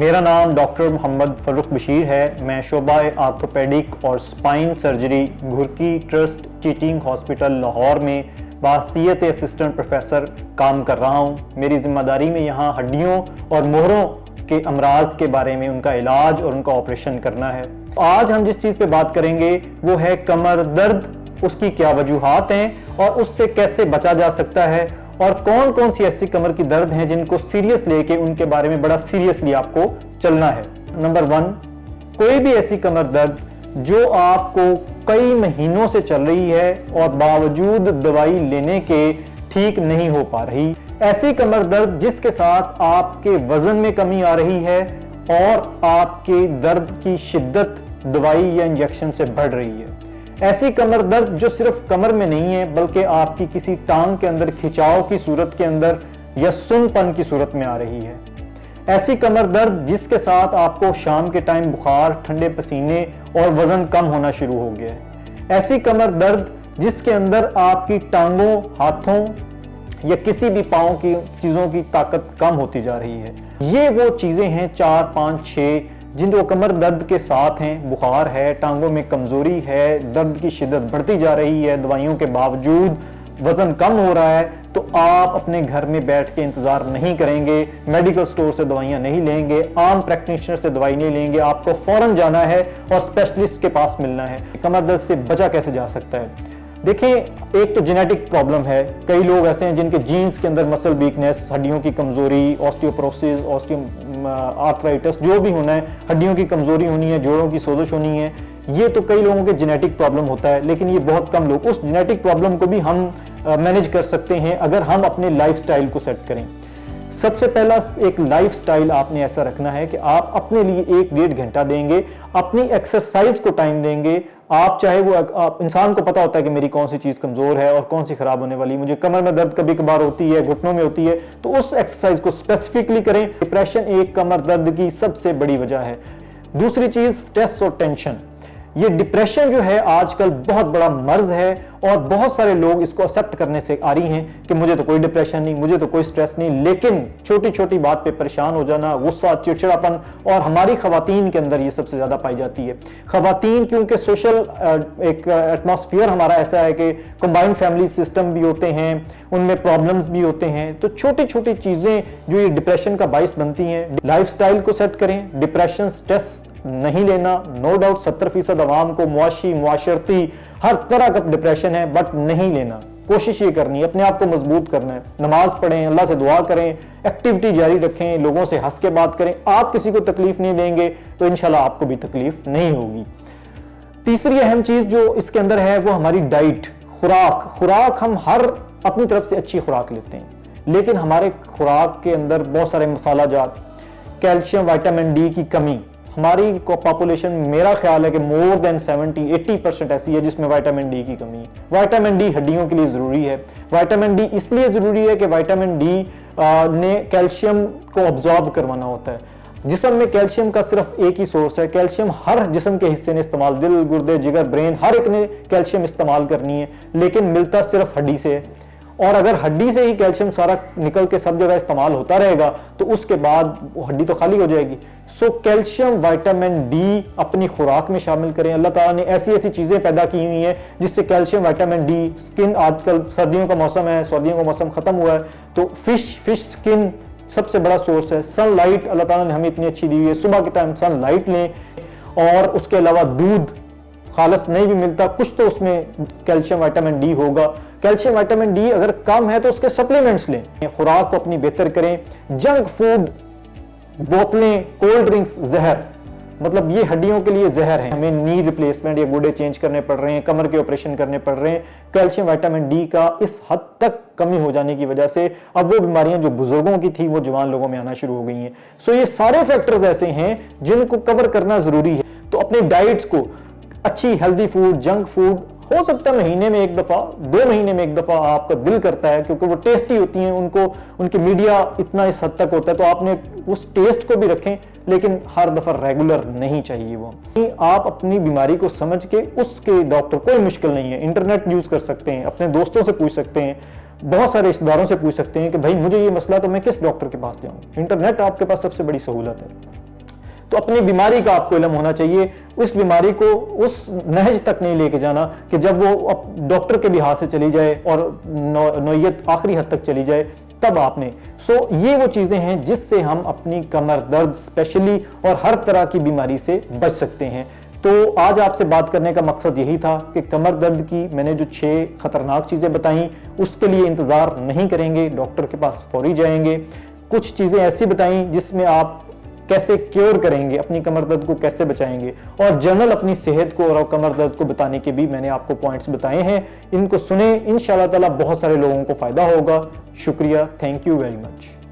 मेरा नाम डॉक्टर मोहम्मद फ़र्रुख बशीर है। मैं शोबा आर्थोपेडिक और spine surgery Ghurki trust teaching hospital Lahore में बासियत असिस्टेंट प्रोफेसर काम कर रहा हूँ। मेरी ज़िम्मेदारी में यहाँ हड्डियों और मोहरों के अमराज के बारे में उनका इलाज और उनका ऑपरेशन करना है। आज हम जिस चीज़ पे बात करेंगे वो है कमर दर्द, उसकी क्या वजूहात हैं और उससे कैसे बचा जा सकता है, और कौन कौन सी ऐसी कमर की दर्द हैं जिनको सीरियस लेके उनके बारे में बड़ा सीरियसली आपको चलना है। नंबर 1, कोई भी ऐसी कमर दर्द जो आपको कई महीनों से चल रही है और बावजूद दवाई लेने के ठीक नहीं हो पा रही। ऐसी कमर दर्द जिसके साथ आपके वजन में कमी आ रही है और आपके दर्द की शिद्दत दवाई या इंजेक्शन से बढ़ रही है। ऐसी कमर दर्द जो सिर्फ कमर में नहीं है बल्कि आपकी किसी टांग के अंदर खिंचाव की सूरत के अंदर या सुनपन की सूरत में आ रही है। ऐसी कमर दर्द जिसके साथ आपको शाम के टाइम बुखार, ठंडे पसीने और वजन कम होना शुरू हो गया है। ऐसी कमर दर्द जिसके अंदर आपकी टांगों, हाथों या किसी भी पांव की चीजों की ताकत कम होती जा रही है। ये वो चीजें हैं 4, 5, 6 जिनको कमर दर्द के साथ हैं। बुखार है, टांगों में कमजोरी है, दर्द की शिद्दत बढ़ती जा रही है, दवाइयों के बावजूद वजन कम हो रहा है, तो आप अपने घर में बैठ के इंतजार नहीं करेंगे, मेडिकल स्टोर से दवाइयां नहीं लेंगे, आम प्रैक्टिशनर से दवाई नहीं लेंगे, आपको फौरन जाना है और स्पेशलिस्ट के पास मिलना है। कमर दर्द से बचा कैसे जा सकता है? देखिए, एक तो जेनेटिक प्रॉब्लम है। कई लोग ऐसे हैं जिनके जीन्स के अंदर मसल वीकनेस, हड्डियों की कमजोरी, ऑस्टियोपोरोसिस, आर्थराइटिस, जो भी होना है, हड्डियों की कमजोरी होनी है, जोड़ों की सोजिश होनी है, ये तो कई लोगों के जेनेटिक प्रॉब्लम होता है। लेकिन ये बहुत कम लोग, उस जेनेटिक प्रॉब्लम को भी हम मैनेज कर सकते हैं अगर हम अपने लाइफस्टाइल को सेट करें। सबसे पहला एक लाइफस्टाइल आपने ऐसा रखना है कि आप अपने लिए 1-1.5 घंटा देंगे, अपनी एक्सरसाइज को टाइम देंगे। आप चाहे वो इंसान को पता होता है कि मेरी कौन सी चीज कमजोर है और कौन सी खराब होने वाली, मुझे कमर में दर्द कभी कभार होती है, घुटनों में होती है, तो उस एक्सरसाइज को स्पेसिफिकली करें। डिप्रेशन एक कमर दर्द की सबसे बड़ी वजह है। दूसरी चीज स्ट्रेस और टेंशन। ये डिप्रेशन जो है आजकल बहुत बड़ा मर्ज है और बहुत सारे लोग इसको एक्सेप्ट करने से आ रही हैं कि मुझे तो कोई डिप्रेशन नहीं, मुझे तो कोई स्ट्रेस नहीं, लेकिन छोटी छोटी बात पे परेशान हो जाना, गुस्सा, चिड़चिड़ापन, और हमारी खवातीन के अंदर ये सबसे ज्यादा पाई जाती है। खवातीन क्योंकि सोशल एक एटमॉस्फेयर हमारा ऐसा है कि कंबाइंड फैमिली सिस्टम भी होते हैं, उनमें प्रॉब्लम्स भी होते हैं, तो छोटी छोटी चीजें जो ये डिप्रेशन का बाइस बनती हैं। लाइफस्टाइल को सेट करें, डिप्रेशन, स्ट्रेस नहीं लेना। नो डाउट 70% अवाम को मुआशी, मुआशरती हर तरह का डिप्रेशन है, बट नहीं लेना। कोशिश ये करनी है, अपने आप को मजबूत करना है। नमाज पढ़ें, अल्लाह से दुआ करें, एक्टिविटी जारी रखें, लोगों से हंस के बात करें। आप किसी को तकलीफ नहीं देंगे तो इंशाल्लाह आपको भी तकलीफ नहीं होगी। तीसरी अहम चीज जो इसके अंदर है वो हमारी डाइट, खुराक। हम हर अपनी तरफ से अच्छी खुराक लेते हैं, लेकिन हमारे खुराक के अंदर बहुत सारे मसाला जात, कैल्शियम, विटामिन डी की कमी। हमारी पॉपुलेशन, मेरा ख्याल है कि मोर देन 70-80% ऐसी है जिसमें विटामिन डी की कमी है। विटामिन डी हड्डियों के लिए जरूरी है। विटामिन डी इसलिए जरूरी है कि विटामिन डी ने कैल्शियम को ऑब्जॉर्ब करवाना होता है। जिस्म में कैल्शियम का सिर्फ एक ही सोर्स है। कैल्शियम हर जिस्म के हिस्से ने इस्तेमाल, दिल, गुर्दे, जिगर, ब्रेन, हर एक ने कैल्शियम इस्तेमाल करनी है, लेकिन मिलता सिर्फ हड्डी से है। और अगर हड्डी से ही कैल्शियम सारा निकल के सब जगह इस्तेमाल होता रहेगा तो उसके बाद वो हड्डी तो खाली हो जाएगी। सो कैल्शियम, विटामिन डी अपनी खुराक में शामिल करें। अल्लाह ताला ने ऐसी ऐसी चीजें पैदा की हुई हैं जिससे कैल्शियम, विटामिन डी, स्किन, आजकल सर्दियों का मौसम है, सर्दियों का मौसम खत्म हुआ है, तो फिश स्किन सबसे बड़ा सोर्स है। सनलाइट अल्लाह ताला ने हमें इतनी अच्छी दी हुई है, सुबह के टाइम सनलाइट लें। और उसके अलावा दूध खालस नहीं भी मिलता, कुछ तो उसमें कैल्शियम, विटामिन डी होगा। कैल्शियम, विटामिन डी अगर कम है तो उसके सप्लीमेंट्स लें। खुराक को अपनी बेहतर करें। जंक फूड, बोतलें, कोल्ड ड्रिंक्स जहर, मतलब ये हड्डियों के लिए जहर है। हमें नी रिप्लेसमेंट या गुर्दे चेंज करने पड़ रहे हैं, कमर के ऑपरेशन करने पड़ रहे हैं कैल्शियम, विटामिन डी का इस हद तक कमी हो जाने की वजह से। अब वो बीमारियां जो बुजुर्गों की थी वो जवान लोगों में आना शुरू हो गई हैं। सो ये सारे फैक्टर्स ऐसे हैं जिनको कवर करना जरूरी है। तो अपने डाइट्स को अच्छी, हेल्दी फूड, जंक फूड, हो सकता है महीने में एक दफा, 2 महीने में एक दफा आपका दिल करता है क्योंकि वो टेस्टी होती हैं, उनको उनकी मीडिया इतना इस हद तक होता है, तो आपने उस टेस्ट को भी रखें, लेकिन हर दफा रेगुलर नहीं चाहिए वो। आप अपनी बीमारी को समझ के उसके डॉक्टर, कोई मुश्किल नहीं है, इंटरनेट यूज कर सकते हैं, अपने दोस्तों से पूछ सकते हैं, बहुत सारे रिश्तेदारों से पूछ सकते हैं कि भाई मुझे ये मसला, तो मैं किस डॉक्टर के पास जाऊं। इंटरनेट आपके पास सबसे बड़ी सहूलत है। तो अपनी बीमारी का आपको इल्म होना चाहिए। उस बीमारी को उस नहज तक नहीं लेके जाना कि जब वो डॉक्टर के भी हाथ से चली जाए और नौयत आखिरी हद तक चली जाए तब आपने। ये वो चीजें हैं जिससे हम अपनी कमर दर्द स्पेशली और हर तरह की बीमारी से बच सकते हैं। तो आज आपसे बात करने का मकसद यही था कि कमर दर्द की मैंने जो 6 खतरनाक चीजें बताई उसके लिए इंतजार नहीं करेंगे, डॉक्टर के पास फौरी जाएंगे। कुछ चीजें ऐसी बताई जिसमें आप कैसे क्योर करेंगे, अपनी कमर दर्द को कैसे बचाएंगे, और जनरल अपनी सेहत को और कमर दर्द को बताने के भी मैंने आपको पॉइंट्स बताए हैं। इनको सुने, इंशाल्लाह ताला बहुत सारे लोगों को फायदा होगा। शुक्रिया, थैंक यू वेरी मच।